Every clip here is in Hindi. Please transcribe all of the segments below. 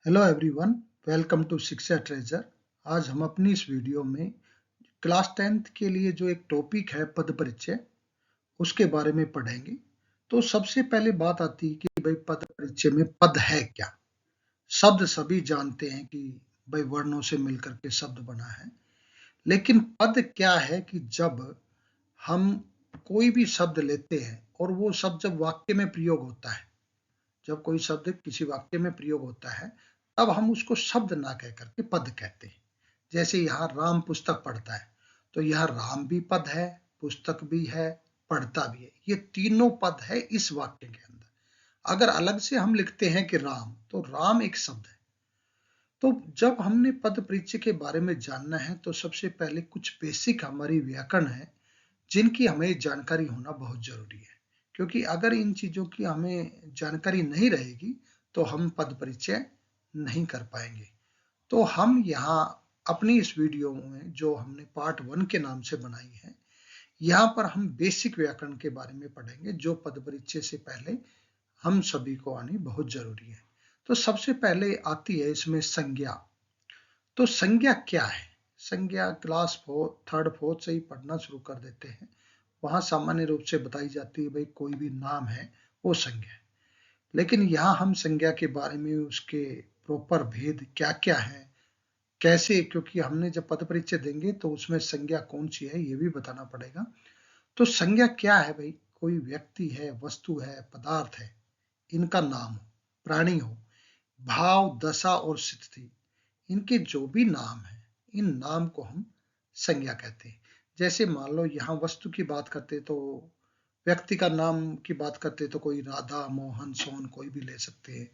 हेलो एवरीवन, वेलकम टू शिक्षा ट्रेजर। आज हम अपनी इस वीडियो में क्लास 10th के लिए जो एक टॉपिक है पद परिचय, उसके बारे में पढ़ेंगे। तो सबसे पहले बात आती है कि भाई पद परिचय में पद है क्या। शब्द सभी जानते हैं कि भाई वर्णों से मिलकर के शब्द बना है, लेकिन पद क्या है कि जब हम कोई भी शब्द लेते हैं और वो शब्द जब वाक्य में प्रयोग होता है, जब कोई शब्द किसी वाक्य में प्रयोग होता है, तब हम उसको शब्द ना कह करके पद कहते हैं। जैसे यहाँ राम पुस्तक पढ़ता है, तो यह राम भी पद है, पुस्तक भी है, पढ़ता भी है। ये तीनों पद है इस वाक्य के अंदर। अगर अलग से हम लिखते हैं कि राम, तो राम एक शब्द है। तो जब हमने पद परिचय के बारे में जानना है, तो सबसे पहले कुछ बेसिक हमारी व्याकरण है, जिनकी हमें जानकारी होना बहुत जरूरी है। क्योंकि अगर इन चीजों की हमें जानकारी नहीं रहेगी, तो हम पद परिचय नहीं कर पाएंगे। तो हम यहाँ अपनी इस वीडियो में जो हमने पार्ट 1 के नाम से बनाई है, यहाँ पर हम बेसिक व्याकरण के बारे में पढ़ेंगे, जो पद परिचय से पहले हम सभी को आनी बहुत जरूरी है। तो सबसे पहले आती है इसमें संज्ञा। तो संज्ञा क्या है? संज्ञा क्लास 3rd 4th से ही पढ़ना शुरू कर देते हैं। वहां सामान्य रूप से बताई जाती है भाई कोई भी नाम है वो संज्ञा है। लेकिन यहाँ हम संज्ञा के बारे में उसके प्रॉपर भेद क्या क्या है, कैसे, क्योंकि हमने जब पद परिचय देंगे तो उसमें संज्ञा कौन सी है ये भी बताना पड़ेगा। तो संज्ञा क्या है भाई? कोई व्यक्ति है, वस्तु है, पदार्थ है, इनका नाम हो, प्राणी हो, भाव, दशा और स्थिति, इनके जो भी नाम है, इन नाम को हम संज्ञा कहते हैं। जैसे मान लो यहाँ वस्तु की बात करते तो व्यक्ति का नाम की बात करते तो कोई राधा, मोहन, सोहन कोई भी ले सकते हैं।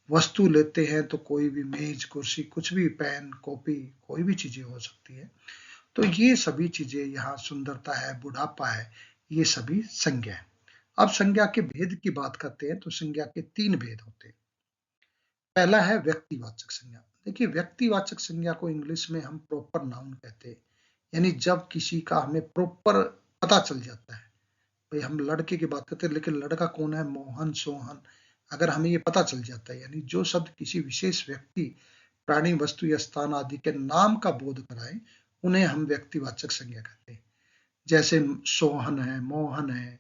वस्तु लेते हैं तो कोई भी मेज, कुर्सी, कुछ भी, पेन, कॉपी, कोई भी चीजें हो सकती है। तो ये सभी चीजें, यहाँ सुंदरता है, बुढ़ापा है, ये सभी संज्ञा है। अब संज्ञा के भेद की बात करते हैं तो संज्ञा के 3 भेद होते हैं। पहला है व्यक्तिवाचक संज्ञा। देखिए, व्यक्तिवाचक संज्ञा को इंग्लिश में हम प्रॉपर नाउन कहते हैं। यानी जब किसी का हमें प्रॉपर पता चल जाता है, भाई हम लड़के की बात करते हैं लेकिन लड़का कौन है, मोहन, सोहन, अगर हमें ये पता चल जाता है, यानी जो शब्द किसी विशेष व्यक्ति, प्राणी, वस्तु या स्थान आदि के नाम का बोध कराए, उन्हें हम व्यक्तिवाचक संज्ञा कहते हैं। जैसे सोहन है, मोहन है,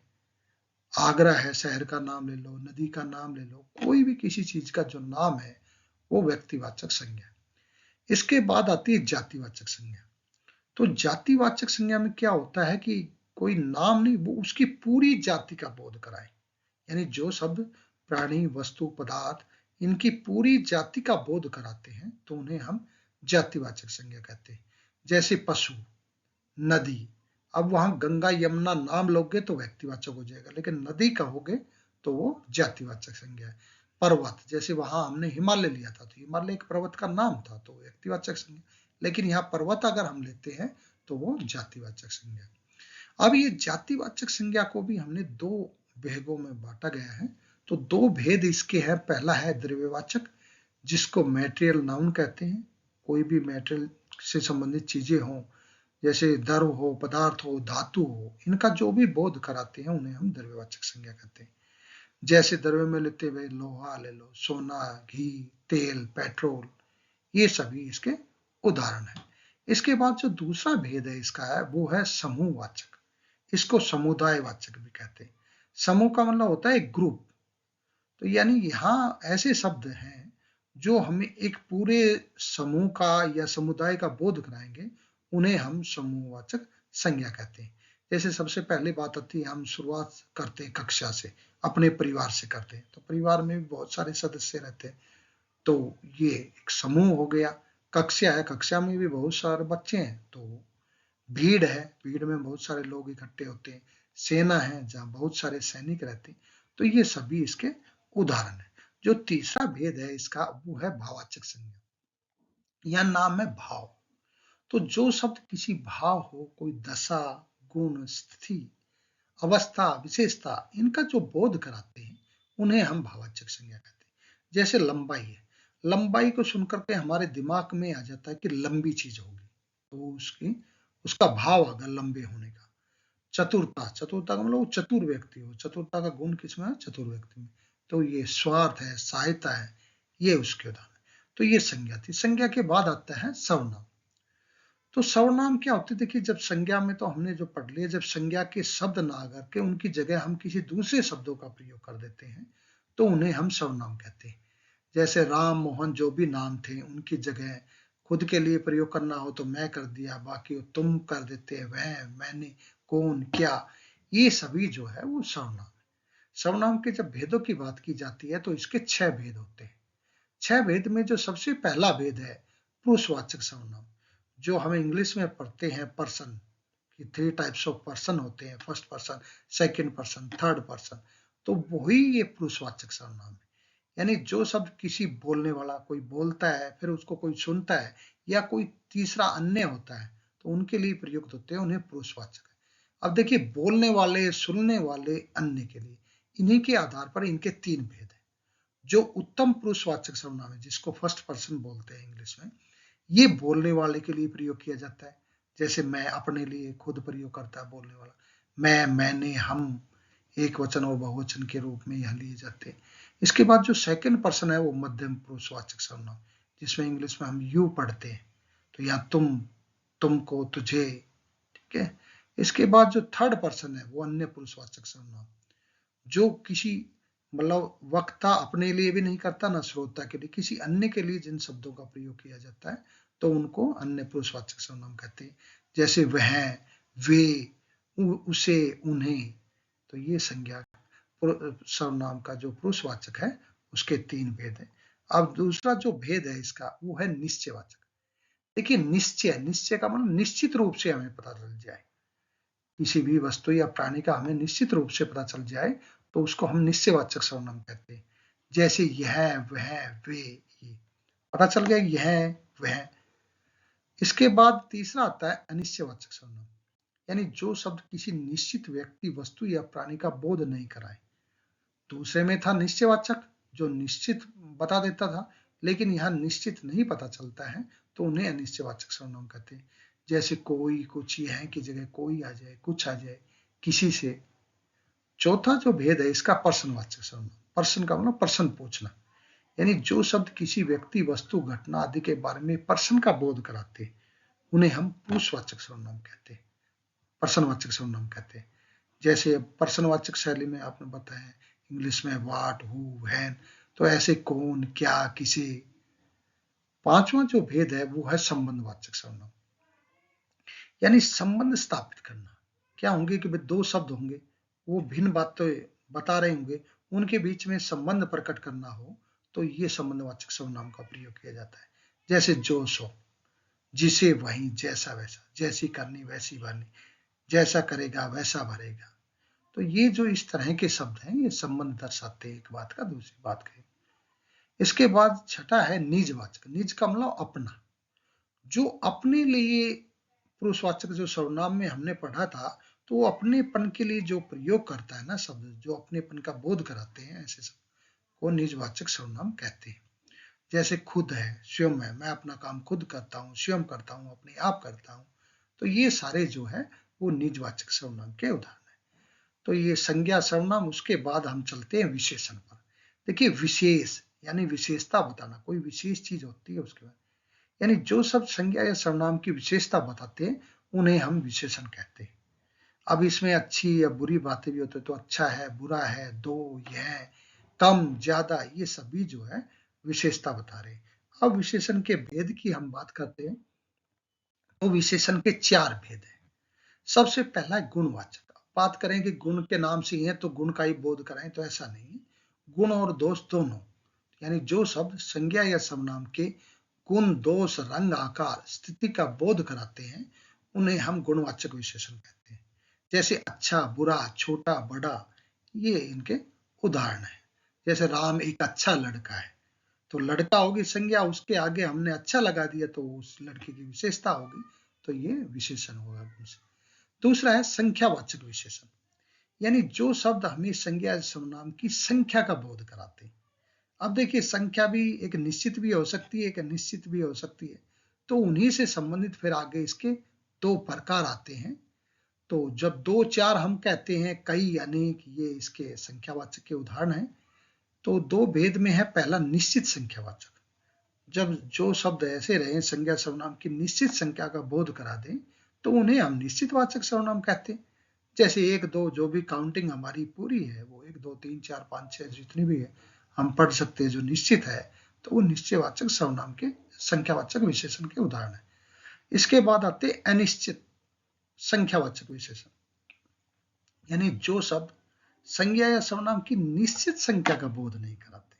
आगरा है, शहर का नाम ले लो, नदी का नाम ले लो, कोई भी किसी चीज का जो नाम है वो व्यक्तिवाचक संज्ञा है। इसके बाद आती है जातिवाचक संज्ञा। तो जातिवाचक संज्ञा में क्या होता है कि कोई नाम नहीं, वो उसकी पूरी जाति का बोध कराए। यानी जो शब्द प्राणी, वस्तु, पदार्थ, इनकी पूरी जाति का बोध कराते हैं तो उन्हें हम जातिवाचक संज्ञा कहते हैं। जैसे पशु, नदी, अब वहां गंगा, यमुना नाम लोगे तो व्यक्तिवाचक हो जाएगा, लेकिन नदी कहोगे तो वो जातिवाचक संज्ञा है। पर्वत, जैसे वहां हमने हिमालय लिया था तो हिमालय एक पर्वत का नाम था तो व्यक्तिवाचक संज्ञा, लेकिन यहाँ पर्वत अगर हम लेते हैं तो वो जातिवाचक संज्ञा। अब ये जातिवाचक संज्ञा को भी हमने 2 भेदों में बांटा गया है। तो 2 भेद इसके हैं। पहला है द्रव्यवाचक, जिसको मैटेरियल नाउन कहते हैं। कोई भी मैटेरियल से संबंधित चीजें हों, जैसे द्रव हो, पदार्थ हो, धातु हो, इनका जो भी बोध कराते हैं उन्हें हम द्रव्यवाचक संज्ञा कहते हैं। जैसे द्रव्य में लेते हुए लोहा ले लो, सोना, घी, तेल, पेट्रोल, ये सभी इसके उदाहरण हैं। इसके बाद जो दूसरा भेद है इसका है वो है समूहवाचक। इसको समुदायवाचक भी कहते हैं। समूह का मतलब होता है एक ग्रुप। तो यानी यहाँ ऐसे शब्द हैं जो हमें एक पूरे समूह का या समुदाय का बोध कराएंगे, उन्हें हम समूहवाचक संज्ञा कहते हैं। जैसे सबसे पहले बात आती है, हम शुरुआत करते हैं कक्षा से, अपने परिवार से करते हैं। तो परिवार में भी बहुत सारे सदस्य रहते हैं, तो ये एक समूह हो गया। कक्षा है, कक्षा में भी बहुत सारे बच्चे हैं, तो भीड़ है, भीड़ में बहुत सारे लोग इकट्ठे होते हैं। सेना है, जहाँ बहुत सारे सैनिक रहते हैं। तो ये सभी इसके उदाहरण है। जो तीसरा भेद है इसका वो है भाववाचक संज्ञा। यह नाम है भाव। तो जो शब्द किसी भाव हो, कोई दशा, गुण, स्थिति, अवस्था, विशेषता, इनका जो बोध कराते हैं उन्हें हम भाववाचक संज्ञा कहते हैं। जैसे लंबाई है, लंबाई को सुनकर के हमारे दिमाग में आ जाता है कि लंबी चीज होगी, तो उसका भाव आ गया लंबे होने का। चतुरता, चतुरता का मतलब चतुर व्यक्ति हो, चतुरता का गुण किसमें है? चतुर व्यक्ति में। तो ये स्वार्थ है, सहायता है, ये उसके उदाहरण है। तो ये संज्ञा थी। संज्ञा के बाद आता है सर्वनाम। तो सर्वनाम क्या होते हैं? देखिए, जब संज्ञा में तो हमने जो पढ़ लिया, जब संज्ञा के शब्द ना करके उनकी जगह हम किसी दूसरे शब्दों का प्रयोग कर देते हैं तो उन्हें हम सर्वनाम कहते हैं। जैसे राम मोहन जो भी नाम थे उनकी जगह खुद के लिए प्रयोग करना हो तो मैं कर दिया, बाकी तुम कर देते हैं, वह, मैंने, कौन, क्या, ये सभी जो है वो सर्वनाम है। सर्वनाम के जब भेदों की बात की जाती है तो इसके 6 भेद होते हैं। 6 भेद में जो सबसे पहला भेद है पुरुषवाचक सर्वनाम, जो हम इंग्लिश में पढ़ते हैं पर्सन कि 3 टाइप्स ऑफ पर्सन होते हैं, first person, second person, third person. तो वही ये पुरुषवाचक सर्वनाम है। यानी जो शब्द किसी बोलने वाला कोई बोलता है, फिर उसको कोई सुनता है या कोई तीसरा अन्य होता है तो उनके लिए प्रयुक्त होते हैं, उन्हें पुरुषवाचक है। अब देखिए, बोलने वाले, सुनने वाले, अन्य के लिए इन्हीं के आधार पर इनके 3 भेद हैं। जो उत्तम पुरुषवाचक सर्वनाम है जिसको फर्स्ट पर्सन बोलते हैं इंग्लिश में, ये बोलने वाले के लिए प्रयोग किया जाता है। जैसे मैं अपने लिए खुद प्रयोग करता है बोलने वाला, मैं, मैंने, हम एक वचन और बहुवचन के रूप में यहाँ लिए जाते हैं। इसके बाद जो सेकंड पर्सन है वो मध्यम पुरुषवाचक सर्वनाम, जिसमें इंग्लिश में हम यू पढ़ते हैं, तो यहाँ तुम, तुमको, तुझे, ठीक है। इसके बाद जो थर्ड पर्सन है वो अन्य पुरुषवाचक सर्वनाम, जो किसी मतलब वक्ता अपने लिए भी नहीं करता ना श्रोता के लिए, किसी अन्य के लिए जिन शब्दों का प्रयोग किया जाता है तो उनको अन्य पुरुषवाचक सर्वनाम कहते हैं। जैसे वह, वे, उसे, उन्हें। तो ये संज्ञा सर्वनाम का जो पुरुषवाचक है उसके 3 भेद है। अब दूसरा जो भेद है इसका वो है निश्चयवाचक। देखिए, निश्चय, निश्चय का मतलब निश्चित रूप से हमें पता चल जाए, किसी भी वस्तु या प्राणी का हमें निश्चित रूप से पता चल जाए तो उसको हम निश्चयवाचक सर्वनाम कहते हैं। जैसे यह, वह, वे, ये पता चल गया, यह, वह। इसके बाद तीसरा आता है अनिश्चयवाचक सर्वनाम, यानी जो शब्द किसी निश्चित व्यक्ति, वस्तु या प्राणी का बोध नहीं कराए। दूसरे में था निश्चयवाचक जो निश्चित बता देता था, लेकिन यहाँ निश्चित नहीं पता चलता है तो उन्हें अनिश्चयवाचक सर्वनाम कहते हैं। जैसे कोई, कुछ, यह की जगह कोई आ जाए, कुछ आ जाए, किसी से। चौथा जो भेद है इसका पर्सनवाचक सर्वनाम। पर्सन का मतलब पर्सन पूछना, यानी जो शब्द किसी व्यक्ति, वस्तु, घटना आदि के बारे में पर्सन का बोध कराते हैं उन्हें हम पुरुषवाचक सर्वनाम कहते हैं, पर्सनवाचक सर्वनाम कहते हैं। जैसे पर्सनवाचक शैली में आपने बताया इंग्लिश में व्हाट, हु, व्हेन, तो ऐसे कौन, क्या, किसे। पांचवा जो भेद है वो है संबंधवाचक सर्वनाम, यानी संबंध स्थापित करना। क्या होंगे कि भाई 2 शब्द होंगे, वो भिन्न बातें बता रहे होंगे, उनके बीच में संबंध प्रकट करना हो तो ये संबंधवाचक सर्वनाम का प्रयोग किया जाता है। जैसे जो सो, जिसे वही, जैसा वैसा, जैसी करनी वैसी भरनी, जैसा करेगा वैसा भरेगा। तो ये जो इस तरह के शब्द हैं ये संबंध दर्शाते हैं एक बात का दूसरी बात का। इसके बाद छठा है निजवाचक। निज का मतलब अपना, जो अपने लिए पुरुषवाचक जो सर्वनाम में हमने पढ़ा था, तो वो अपनेपन के लिए जो प्रयोग करता है ना शब्द, जो अपनेपन का बोध कराते हैं, ऐसे शब्द को निजवाचक सर्वनाम कहते हैं। जैसे खुद है, स्वयं है, मैं अपना काम खुद करता हूँ, स्वयं करता हूँ, अपने आप करता हूँ। तो ये सारे जो है वो निजवाचक सर्वनाम के उदाहरण है। तो ये संज्ञा सर्वनाम, उसके बाद हम चलते हैं विशेषण पर। देखिए, विशेष यानी विशेषता बताना, कोई विशेष चीज होती है उसके बाद, यानी जो शब्द संज्ञा या सर्वनाम की विशेषता बताते हैं उन्हें हम विशेषण कहते हैं। अब इसमें अच्छी या बुरी बातें भी होती है, तो अच्छा है, बुरा है, दो, यह, कम, ज्यादा, ये सभी जो है विशेषता बता रहे हैं। अब विशेषण के भेद की हम बात करते हैं तो विशेषण के 4 भेद हैं। सबसे पहला है गुणवाचक। बात करें कि गुण के नाम से ही है तो गुण का ही बोध कराएं, तो ऐसा नहीं। गुण और दोष दोनों, यानी जो शब्द संज्ञा या सर्वनाम के गुण, दोष, रंग, आकार, स्थिति का बोध कराते हैं उन्हें हम गुणवाचक विशेषण कहते हैं। जैसे अच्छा, बुरा, छोटा, बड़ा, ये इनके उदाहरण है। जैसे राम एक अच्छा लड़का है, तो लड़का होगी संज्ञा, उसके आगे हमने अच्छा लगा दिया तो उस लड़के की विशेषता होगी, तो ये विशेषण होगा गुण से। दूसरा है संख्यावाचक विशेषण, यानी जो शब्द हमें संज्ञा या सर्वनाम की संख्या का बोध कराते हैं। अब देखिए, संख्या भी एक निश्चित भी हो सकती है, एक अनिश्चित भी हो सकती है, तो उन्हीं से संबंधित फिर आगे इसके 2 प्रकार आते हैं। तो जब 2, 4 हम कहते हैं, कई, अनेक, ये इसके संख्यावाचक के उदाहरण हैं। तो 2 भेद में है, पहला निश्चित संख्यावाचक, जब जो शब्द ऐसे रहे संज्ञा सर्वनाम की निश्चित संख्या का बोध करा दें तो उन्हें हम निश्चित वाचक सर्वनाम कहते हैं। जैसे 1 2 जो भी काउंटिंग हमारी पूरी है, वो 1 2 3 4 5 6 जितनी भी है हम पढ़ सकते हैं जो निश्चित है, तो वो निश्चयवाचक सर्वनाम के संख्यावाचक विशेषण के उदाहरण है। इसके बाद आते अनिश्चित संख्यावाचक विशेषण, यानी जो शब्द संज्ञा या सर्वनाम की निश्चित संख्या का बोध नहीं कराते।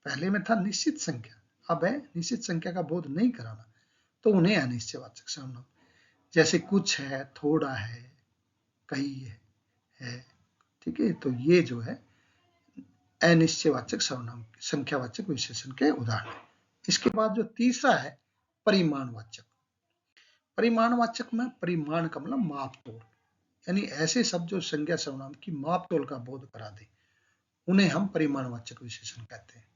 पहले में था निश्चित संख्या, अब है निश्चित संख्या का बोध नहीं कराना, तो उन्हें अनिश्चयवाचक सर्वनाम। जैसे कुछ है, थोड़ा है, कई है, ठीक है, तो ये जो है अनिश्चयवाचक सर्वनाम संख्यावाचक विशेषण के उदाहरण है। इसके बाद जो तीसरा है परिमाणवाचक। परिमाणवाचक में परिमाण का मतलब माप तोल, यानी ऐसे शब्द जो संज्ञा सर्वनाम की माप तोल का बोध करा दे, उन्हें हम परिमाणवाचक विशेषण कहते हैं।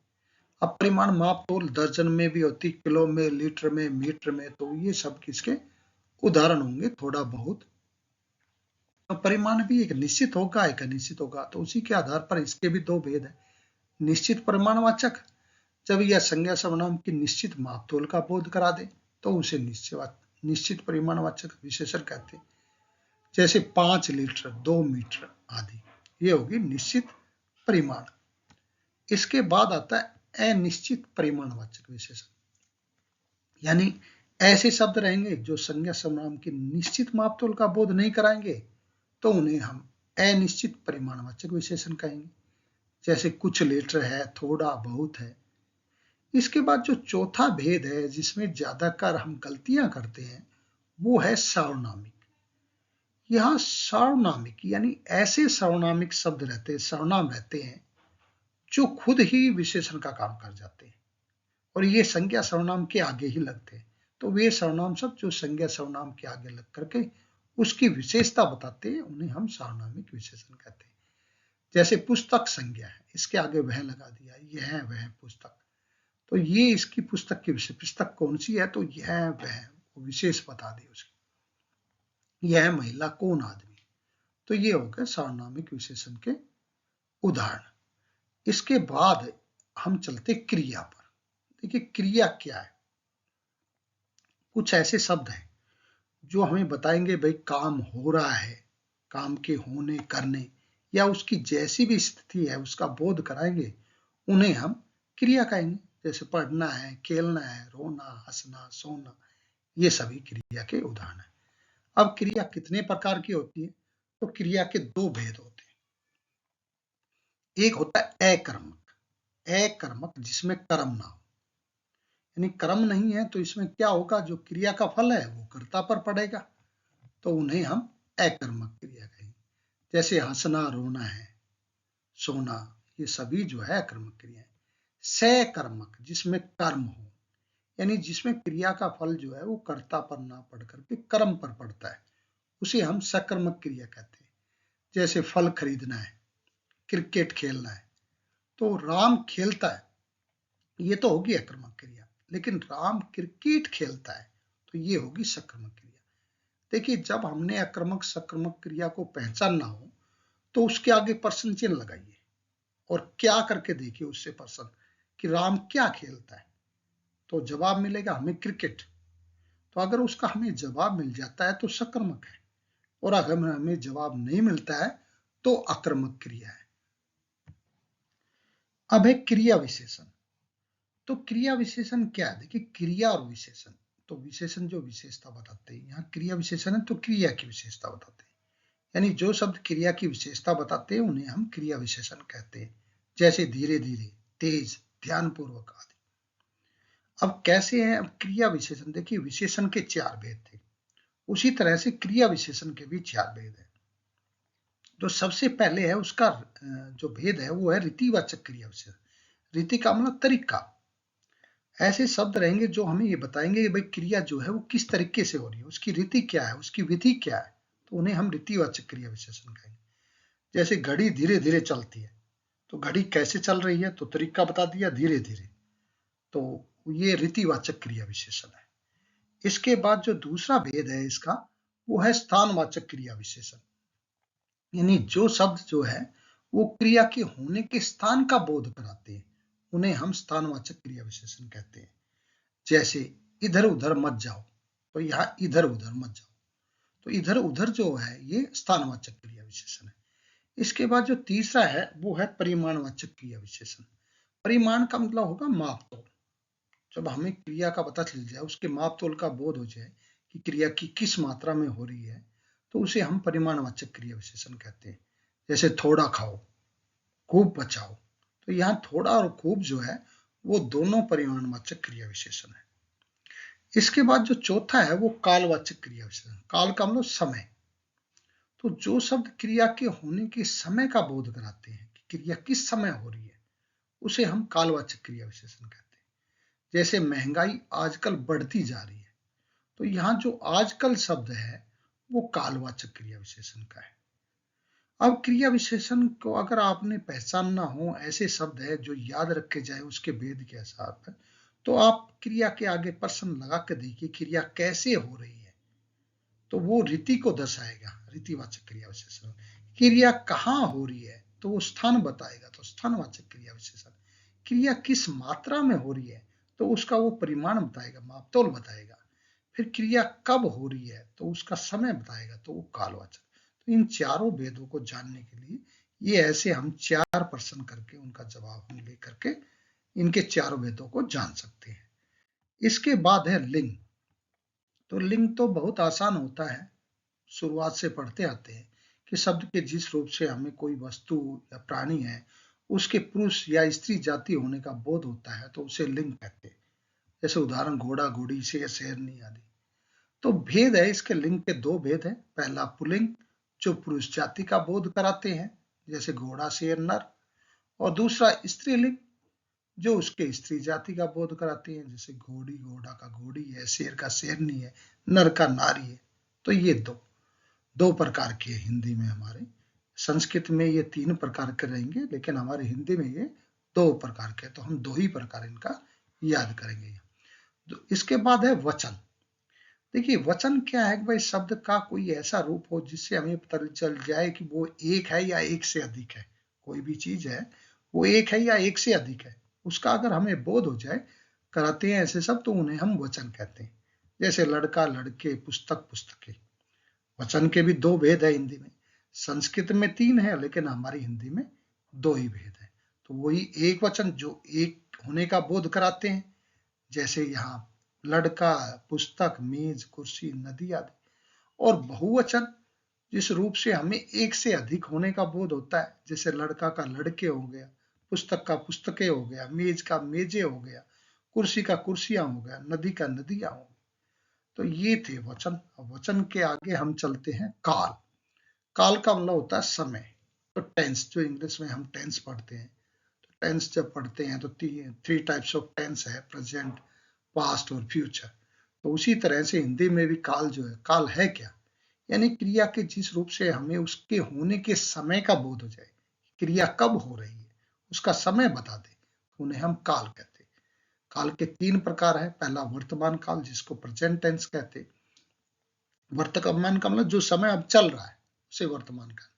अब परिमाण माप तोल दर्जन में भी होती, किलो में, लीटर में, मीटर में, तो ये सब किसके उदाहरण होंगे थोड़ा बहुत। तो परिमाण भी एक निश्चित होगा, एक अनिश्चित होगा, तो उसी के आधार पर इसके भी दो भेद है। निश्चित परिमाणवाचक, जब यह संज्ञा सर्वनाम की निश्चित माप तोल का बोध करा दे तो उसे निश्चित परिमाणवाचक विशेषण कहते हैं। जैसे 5 लीटर, 2 मीटर आदि, ये होगी निश्चित परिमाण। इसके बाद आता है अनिश्चित परिमाणवाचक विशेषण, यानी ऐसे शब्द रहेंगे जो संज्ञा सर्वनाम की निश्चित माप तोल का बोध नहीं कराएंगे, तो उन्हें हम अनिश्चित परिमाणवाचक विशेषण कहेंगे। जैसे कुछ लीटर है, थोड़ा बहुत है। इसके बाद जो चौथा भेद है जिसमें ज्यादातर हम गलतियां करते हैं, वो है सार्वनामिक। यहां सार्वनामिक यानी ऐसे सार्वनामिक शब्द रहते हैं, सर्वनाम रहते हैं, जो खुद ही विशेषण का काम कर जाते हैं और ये संज्ञा सर्वनाम के आगे ही लगते हैं। तो वे सर्वनाम शब्द जो संज्ञा सर्वनाम के आगे लग करके उसकी विशेषता बताते हैं, उन्हें हम सार्वनामिक विशेषण कहते हैं। जैसे पुस्तक संज्ञा है, इसके आगे वह लगा दिया, यह वह पुस्तक, तो ये इसकी पुस्तक की विशेष, पुस्तक कौन सी है, तो यह वह विशेष बता दी उसकी, यह महिला कौन आदमी, तो ये हो गए सार्वनामिक विशेषण के उदाहरण। इसके बाद हम चलते क्रिया पर। देखिए क्रिया क्या है, कुछ ऐसे शब्द हैं जो हमें बताएंगे भाई काम हो रहा है, काम के होने करने या उसकी जैसी भी स्थिति है उसका बोध कराएंगे, उन्हें हम क्रिया कहेंगे। जैसे पढ़ना है, खेलना है, रोना, हंसना, सोना, ये सभी क्रिया के उदाहरण हैं। अब क्रिया कितने प्रकार की होती है, तो क्रिया के दो भेद होते हैं। एक होता है अकर्मक, अकर्मक जिसमें कर्म ना हो, यानी कर्म नहीं है तो इसमें क्या होगा, जो क्रिया का फल है वो कर्ता पर पड़ेगा, तो उन्हें हम अकर्मक क्रिया कहेंगे। जैसे हंसना, रोना है, सोना, ये सभी जो है अकर्मक क्रिया है। सकर्मक जिसमें कर्म हो, यानी जिसमें क्रिया का फल जो है वो कर्ता पर ना पड़ करके कर्म पर पड़ता है, उसे हम सकर्मक क्रिया कहते हैं। जैसे फल खरीदना है, क्रिकेट खेलना है, तो राम खेलता है, ये तो होगी अकर्मक क्रिया, लेकिन राम क्रिकेट खेलता है तो ये होगी सकर्मक क्रिया। देखिए जब हमने अकर्मक सकर्मक क्रिया को पहचानना हो तो उसके आगे प्रश्न चिन्ह लगाइए और क्या करके देखिए उससे प्रश्न कि राम क्या खेलता है, तो जवाब मिलेगा हमें क्रिकेट। तो अगर उसका हमें जवाब मिल जाता है तो सकर्मक है, और अगर हमें जवाब नहीं मिलता है तो अकर्मक क्रिया है। अब है क्रिया विशेषण। तो क्रिया विशेषण क्या है, देखिए क्रिया और विशेषण, तो विशेषण जो विशेषता बताते हैं, यहाँ क्रिया विशेषण है तो क्रिया की विशेषता बताते हैं, यानी जो शब्द क्रिया की विशेषता बताते हैं उन्हें हम क्रिया विशेषण कहते हैं। जैसे धीरे धीरे, तेज, ध्यानपूर्वक आदि। अब कैसे है, अब क्रिया विशेषण, देखिए विशेषण के 4 भेद थे, उसी तरह से क्रिया विशेषण के भी 4 भेद है। तो सबसे पहले है उसका जो भेद है वो है रीतिवाचक क्रिया विशेषण। रीति का मतलब तरीका, ऐसे शब्द रहेंगे जो हमें ये बताएंगे कि भाई क्रिया जो है वो किस तरीके से हो रही है, उसकी रीति क्या है, उसकी विधि क्या है, तो उन्हें हम रीतिवाचक क्रिया विशेषण कहेंगे। जैसे घड़ी धीरे धीरे चलती है, तो घड़ी कैसे चल रही है, तो तरीका बता दिया धीरे धीरे, तो ये रीतिवाचक क्रिया विशेषण है। इसके बाद जो दूसरा भेद है इसका वो है स्थानवाचक क्रिया विशेषण, यानी जो शब्द जो है वो क्रिया के होने के स्थान का बोध कराते हैं, उन्हें हम स्थानवाचक क्रिया विशेषण कहते हैं। जैसे इधर उधर मत जाओ, तो यहाँ इधर उधर मत जाओ। तो इधर उधर जो है ये स्थानवाचक क्रिया विशेषण है। इसके बाद जो तीसरा है वो है परिमाणवाचक क्रिया विशेषण। परिमाण का मतलब होगा माप तोल। जब हमें क्रिया का पता चल जाए, उसके माप तोल का बोध हो जाए कि क्रिया की किस मात्रा में हो रही है, तो उसे हम परिमाणवाचक क्रिया विशेषण कहते हैं। जैसे थोड़ा खाओ, खूब बचाओ। तो यहाँ थोड़ा और खूब जो है वो दोनों परिमाणवाचक क्रिया विशेषण है। इसके बाद जो चौथा है वो कालवाचक क्रिया विशेषण। काल का मतलब समय। तो जो शब्द क्रिया के होने के समय का बोध कराते हैं कि क्रिया किस समय हो रही है, उसे हम कालवाचक क्रिया विशेषण कहते हैं। जैसे महंगाई आजकल बढ़ती जा रही है, तो यहाँ जो आजकल शब्द है वो कालवाचक क्रिया विशेषण का है। अब क्रिया विशेषण को अगर आपने पहचानना हो, ऐसे शब्द है जो याद रखे जाए उसके भेद के हिसाब, तो आप क्रिया के आगे प्रश्न लगा के देखिए क्रिया कैसे हो रही है, तो वो रीति को दर्शाएगा, रीतिवाचक क्रिया विशेषण। क्रिया कहाँ हो रही है तो वो स्थान बताएगा, तो स्थानवाचक क्रिया विशेषण। क्रिया किस मात्रा में हो रही है तो उसका वो परिमाण बताएगा, मापतोल बताएगा। फिर क्रिया कब हो रही है तो उसका समय बताएगा, तो वो कालवाचक। तो इन चारों भेदों को जानने के लिए ये ऐसे हम 4 प्रश्न करके उनका जवाब हम ले करके इनके चारों भेदों को जान सकते हैं। इसके बाद है लिंग। तो लिंग तो बहुत आसान होता है, शुरुआत से पढ़ते आते हैं कि शब्द के जिस रूप से हमें कोई वस्तु या प्राणी है उसके पुरुष या स्त्री जाति होने का बोध होता है तो उसे लिंग कहते हैं। जैसे उदाहरण घोड़ा, घोड़ी, शेर, शेरनी आदि। तो भेद है, इसके लिंग के 2 भेद हैं। पहला पुल्लिंग जो पुरुष जाति का बोध कराते हैं, जैसे घोड़ा, शेर, नर। और दूसरा स्त्रीलिंग जो उसके स्त्री जाति का बोध कराते हैं, जैसे घोड़ी, घोड़ा का घोड़ी है, शेर का शेरनी है, नर का नारी है। तो ये दो प्रकार के हिंदी में हमारे। संस्कृत में ये 3 प्रकार के रहेंगे, लेकिन हमारे हिंदी में ये 2 प्रकार के, तो हम 2 ही प्रकार इनका याद करेंगे। तो इसके बाद है वचन। देखिए वचन क्या है कि भाई शब्द का कोई ऐसा रूप हो जिससे हमें पता चल जाए कि वो एक है या एक से अधिक है। कोई भी चीज है वो एक है या एक से अधिक है, उसका अगर हमें बोध हो जाए, कराते हैं ऐसे सब, तो उन्हें हम वचन कहते हैं। जैसे लड़का, लड़के, पुस्तक, पुस्तकें। वचन के भी 2 भेद है हिंदी में। संस्कृत में 3 है, लेकिन हमारी हिंदी में 2 ही भेद है। तो वही एक वचन जो एक होने का बोध कराते हैं, जैसे यहाँ लड़का, पुस्तक, मेज, कुर्सी, नदी आदि। और बहुवचन जिस रूप से हमें एक से अधिक होने का बोध होता है, जैसे लड़का का लड़के हो गया, पुस्तक का पुस्तकें हो गया, मेज का मेजे हो गया, कुर्सी का कुर्सियां हो गया, नदी का नदियां हो गया। तो ये थे वचन। वचन के आगे हम चलते हैं काल। काल का मतलब होता है समय। तो टेंस, जो इंग्लिश में हम टेंस पढ़ते हैं, तो टेंस जब पढ़ते हैं तो 3 टाइप्स ऑफ टेंस है, प्रेजेंट, पास्ट और फ्यूचर। तो उसी तरह से हिंदी में भी काल जो है, काल है क्या, यानी क्रिया के जिस रूप से हमें उसके होने के समय का बोध हो जाए, क्रिया कब हो रही है उसका समय बता दे, उन्हें हम काल कहते हैं। काल के 3 प्रकार है। पहला वर्तमान काल जिसको प्रेजेंट टेंस कहते हैं। वर्तमान का मतलब जो समय अब चल रहा है उसे वर्तमान काल।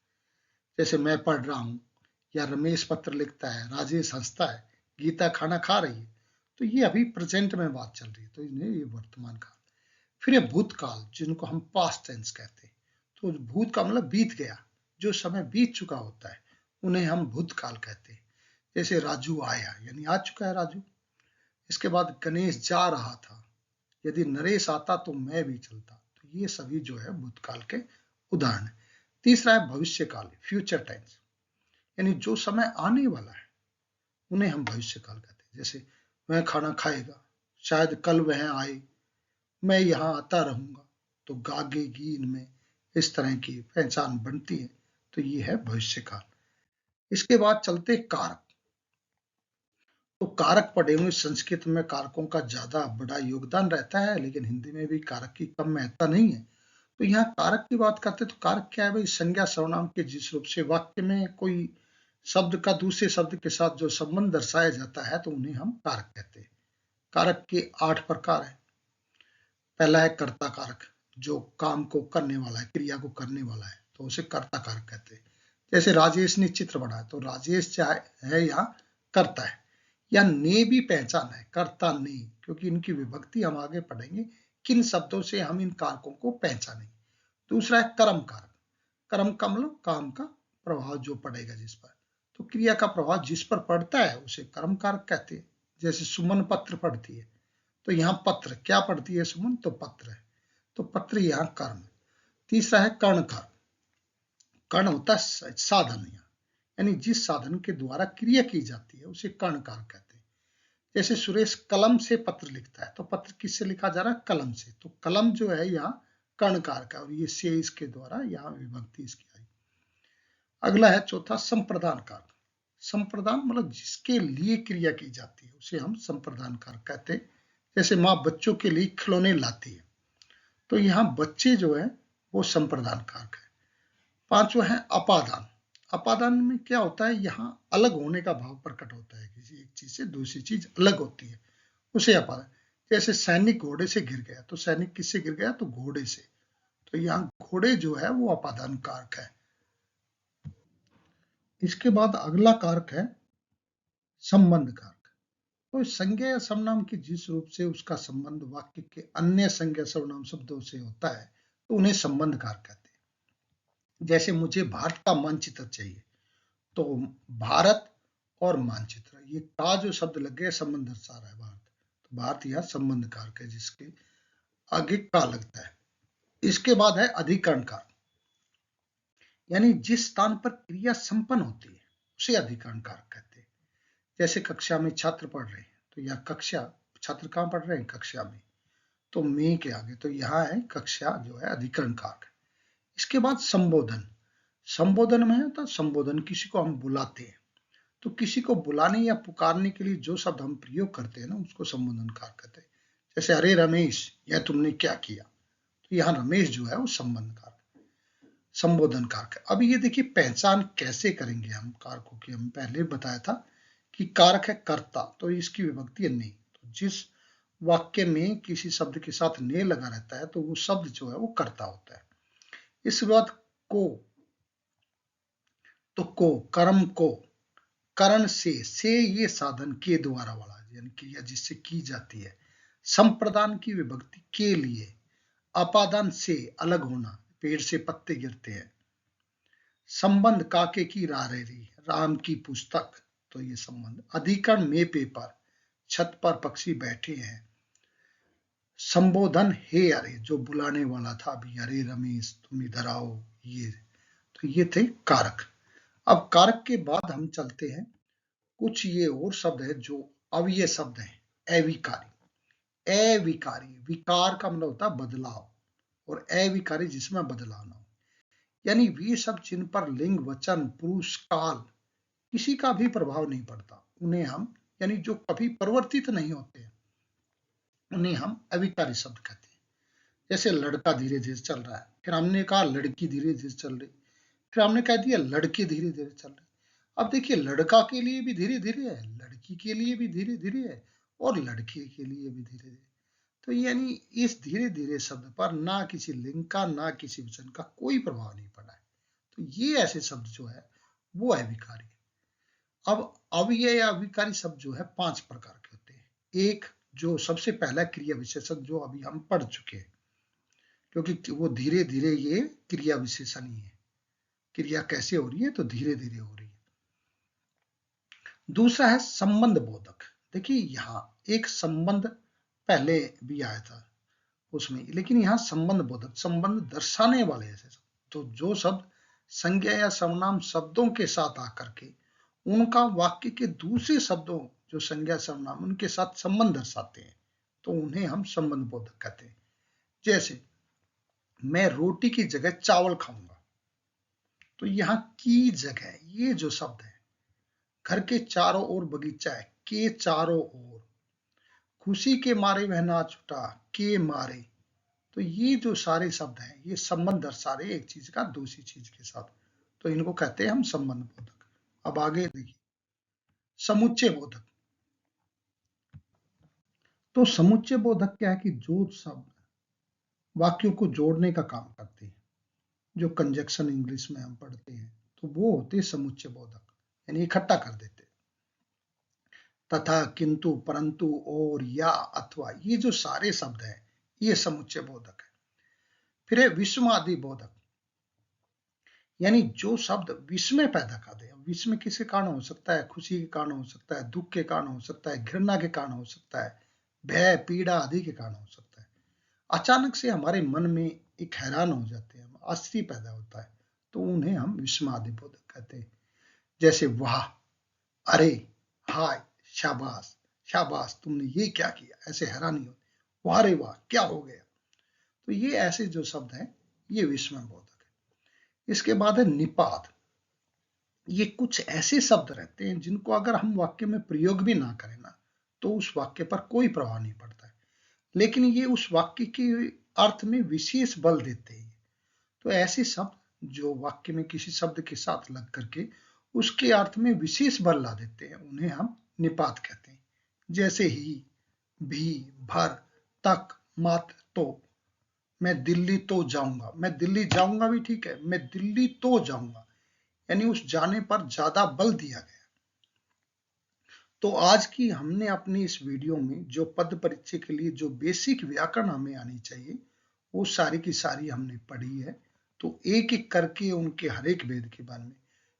जैसे मैं पढ़ रहा हूँ, या रमेश पत्र लिखता है, राजेश हंसता है, गीता खाना खा रही है, तो ये अभी प्रेजेंट में बात चल रही है, तो इन्हें ये वर्तमान काल। फिर है भूतकाल जिनको हम पास्ट टेंस कहते हैं। तो भूत का मतलब बीत गया, जो समय बीत चुका होता है उन्हें हम भूतकाल कहते हैं। जैसे राजू आया, यानी आ चुका है राजू। इसके बाद गणेश जा रहा था, यदि नरेश आता तो मैं भी चलता। तो ये सभी जो है भूतकाल के उदाहरण है। तीसरा है भविष्य काल, फ्यूचर टेंस, यानी जो समय आने वाला है उन्हें हम भविष्य काल कहते हैं। जैसे वह खाना खाएगा, शायद कल वह आए, मैं यहाँ आता रहूंगा, तो गागेगी इनमें, इस तरह की पहचान बनती है। तो ये है भविष्य काल। इसके बाद चलते कारक। तो कारक पढ़े हुए, संस्कृत में कारकों का ज्यादा बड़ा योगदान रहता है, लेकिन हिंदी में भी कारक की कम महत्ता नहीं है। तो यहाँ कारक की बात करते तो कारक क्या है भाई, संज्ञा सर्वनाम के जिस रूप से वाक्य में कोई शब्द का दूसरे शब्द के साथ जो संबंध दर्शाया जाता है तो उन्हें हम कारक कहते हैं। कारक के 8 प्रकार है। पहला है कर्ता कारक, जो काम को करने वाला है, क्रिया को करने वाला है, तो उसे कर्ता कारक कहते हैं। जैसे राजेश ने चित्र बनाया, तो राजेश चाहे है यहाँ करता है, या ने भी पहचाना है, कर्ता ने, क्योंकि इनकी विभक्ति हम आगे पढ़ेंगे किन शब्दों से हम इन कारकों को पहचानेंगे। दूसरा है कर्म कारक। कर्म का मतलब काम का प्रभाव जो पड़ेगा जिस पर, तो क्रिया का प्रभाव जिस पर पड़ता है उसे कर्म कारक कहते हैं। जैसे सुमन पत्र पढ़ती है, तो यहाँ पत्र क्या पढ़ती है सुमन, तो पत्र है, तो पत्र यहाँ कर्म है। तीसरा है कर्ण कारक। कर्ण होता है साधन, यानी जिस साधन के द्वारा क्रिया की जाती है उसे कर्ण कारक कहते हैं। जैसे सुरेश कलम से पत्र लिखता है, तो पत्र किससे लिखा जा रहा है, कलम से, तो कलम जो है यहाँ कर्ण कारक है और ये से इसके द्वारा यहाँ विभक्ति इसकी आई। अगला है चौथा संप्रदान कारक। संप्रदान मतलब जिसके लिए क्रिया की जाती है उसे हम संप्रदान कारक कहते हैं। जैसे माँ बच्चों के लिए खिलौने लाती है, तो यहाँ बच्चे जो है वो संप्रदान कारक है। पांचवा है अपादान। अपादान में क्या होता है, यहाँ अलग होने का भाव प्रकट होता है, किसी एक चीज से दूसरी चीज अलग होती है, उसे अपादान। जैसे सैनिक घोड़े से गिर गया, तो सैनिक किससे गिर गया, तो घोड़े से, तो यहाँ घोड़े जो है वो अपादान कारक है। इसके बाद अगला कारक है संबंध कारक। तो संज्ञा या सर्वनाम की जिस रूप से उसका संबंध वाक्य के अन्य संज्ञा सर्वनाम शब्दों से होता है तो उन्हें संबंध कारक कहते हैं। जैसे मुझे भारत का मानचित्र चाहिए, तो भारत और मानचित्र, ये का जो शब्द लग गया संबंध दर्शा रहा है भारत, तो भारत यह संबंध कारक है जिसके आगे का लगता है। इसके बाद है अधिकरण कारक, यानी जिस स्थान पर क्रिया संपन्न होती है उसे अधिकरण कारक कहते हैं। जैसे कक्षा में छात्र पढ़ रहे हैं, तो यह कक्षा, छात्र कहाँ पढ़ रहे हैं, कक्षा में, तो में के आगे, तो यहाँ है कक्षा जो है अधिकरण कारक है। इसके बाद संबोधन। संबोधन में है तो संबोधन किसी को हम बुलाते हैं, तो किसी को बुलाने या पुकारने के लिए जो शब्द हम प्रयोग करते हैं ना उसको संबोधन कारक कहते हैं। जैसे अरे रमेश, यह तुमने क्या किया, तो यहाँ रमेश जो है वो संबंध कारक, संबोधन कारक। अब ये देखिए पहचान कैसे करेंगे हम कारकों की, हम पहले बताया था कि कारक है कर्ता, तो इसकी विभक्ति है ने, तो जिस वाक्य में किसी शब्द के साथ ने लगा रहता है तो वो शब्द जो है वो कर्ता होता है। इसके बाद को, तो को कर्म को, करण से ये साधन के द्वारा वाला, यानी क्रिया जिससे की जाती है। संप्रदान की विभक्ति के लिए। अपादान से अलग होना, पेड़ से पत्ते गिरते हैं। संबंध काके की रारेरी, राम की पुस्तक, तो ये संबंध। अधिकरण में पेपर, छत पर पक्षी बैठे हैं। संबोधन हे अरे, जो बुलाने वाला था अभी, अरे रमेश तुम इधर आओ, ये, तो ये थे कारक। अब कारक के बाद हम चलते हैं, कुछ ये और शब्द है जो अव्यय शब्द हैं। अविकारी, अविकारी, विकार का मतलब होता है बदलाव, और अविकारी जिसमें बदलाव ना हो, यानी वे सब जिन पर लिंग वचन पुरुष काल किसी का भी प्रभाव नहीं पड़ता, उन्हें हम, यानी जो कभी परिवर्तित नहीं होते, उन्हें हम अविकारी शब्द कहते हैं। जैसे लड़का धीरे धीरे चल रहा है, फिर हमने कहा लड़की धीरे धीरे चल रही, फिर हमने कह दिया लड़के धीरे धीरे चल रहे। अब देखिए लड़का के लिए भी धीरे धीरे है, लड़की के लिए भी धीरे धीरे है, और लड़के के लिए भी धीरे धीरे। तो यानी इस धीरे धीरे शब्द पर ना किसी लिंग का ना किसी वचन का कोई प्रभाव नहीं पड़ा है, तो ये ऐसे शब्द जो है वो अविकारी है। अब अव्यय या अविकारी शब्द जो है 5 प्रकार के होते हैं। एक जो सबसे पहला क्रिया विशेषण जो अभी हम पढ़ चुके हैं, क्योंकि वो धीरे धीरे ये क्रिया विशेषण ही है, क्रिया कैसे हो रही है, तो धीरे धीरे हो रही है। दूसरा है संबंध बोधक। देखिए यहाँ एक संबंध पहले भी आया था उसमें, लेकिन यहाँ संबंध बोधक, संबंध दर्शाने वाले ऐसे शब्द, तो जो शब्द संज्ञा या सर्वनाम शब्दों के साथ आकर के उनका वाक्य के दूसरे शब्दों जो संज्ञा सर्वनाम उनके साथ संबंध दर्शाते हैं, तो उन्हें हम संबंध बोधक कहते हैं। जैसे मैं रोटी की जगह चावल खाऊंगा, तो यहाँ की जगह ये जो शब्द है, घर के चारों ओर बगीचा है, के चारों ओर, खुशी के मारे वह नाच उठा, के मारे, तो ये जो सारे शब्द हैं ये संबंध दर्शा रहे एक चीज का दूसरी चीज के साथ, तो इनको कहते हैं हम संबंध बोधक। अब आगे देखिए समुच्चय बोधक। तो समुच्चय बोधक क्या है कि जो शब्द वाक्यों को जोड़ने का काम करते हैं, जो कंजक्शन इंग्लिश में हम पढ़ते हैं, तो वो होते हैं समुच्चय बोधक, यानी इकट्ठा कर देते हैं। तथा, किंतु, परंतु, और, या, अथवा, ये जो सारे शब्द हैं ये समुच्चय बोधक है। फिर है विस्मयादि बोधक, यानी जो शब्द विस्मय पैदा कर दे। विस्मय किसके कारण हो सकता है? खुशी के कारण हो सकता है, दुख के कारण हो सकता है, घृणा के कारण हो सकता है, भय, पीड़ा आदि के कारण हो सकता है। अचानक से हमारे मन में एक हैरान हो जाते हैं, आश्चर्य पैदा होता है, तो उन्हें हम विस्मयादि बोधक कहते हैं। जैसे वाह, अरे, हाय, शाबाश, शाबाश, तुमने ये क्या किया, ऐसे हैरानी होती, वाह रे वाह, क्या हो गया। तो ये ऐसे जो शब्द हैं ये विस्मय बोधक है। इसके बाद है निपात। ये कुछ ऐसे शब्द रहते हैं जिनको अगर हम वाक्य में प्रयोग भी ना करें ना, तो उस वाक्य पर कोई प्रभाव नहीं पड़ता है, लेकिन ये उस वाक्य के अर्थ में विशेष बल देते हैं। तो ऐसे शब्द जो वाक्य में किसी शब्द के साथ लग करके उसके अर्थ में विशेष बल ला देते हैं, उन्हें हम निपात कहते हैं। जैसे ही, भी, भर, तक, मात्र, तो। मैं दिल्ली तो जाऊंगा, मैं दिल्ली जाऊंगा भी ठीक है, मैं दिल्ली तो जाऊंगा, यानी उस जाने पर ज्यादा बल दिया गया। तो आज की हमने अपनी इस वीडियो में जो पद परिचय के लिए जो बेसिक व्याकरण हमें आनी चाहिए वो सारी की सारी हमने पढ़ी है। तो एक एक करके उनके हर एक भेद के बारे में,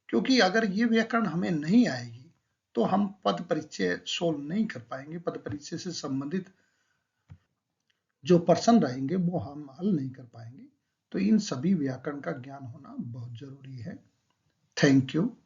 क्योंकि अगर ये व्याकरण हमें नहीं आएगी तो हम पद परिचय सोल्व नहीं कर पाएंगे, पद परिचय से संबंधित जो प्रश्न रहेंगे वो हम हल नहीं कर पाएंगे। तो इन सभी व्याकरण का ज्ञान होना बहुत जरूरी है। Thank you.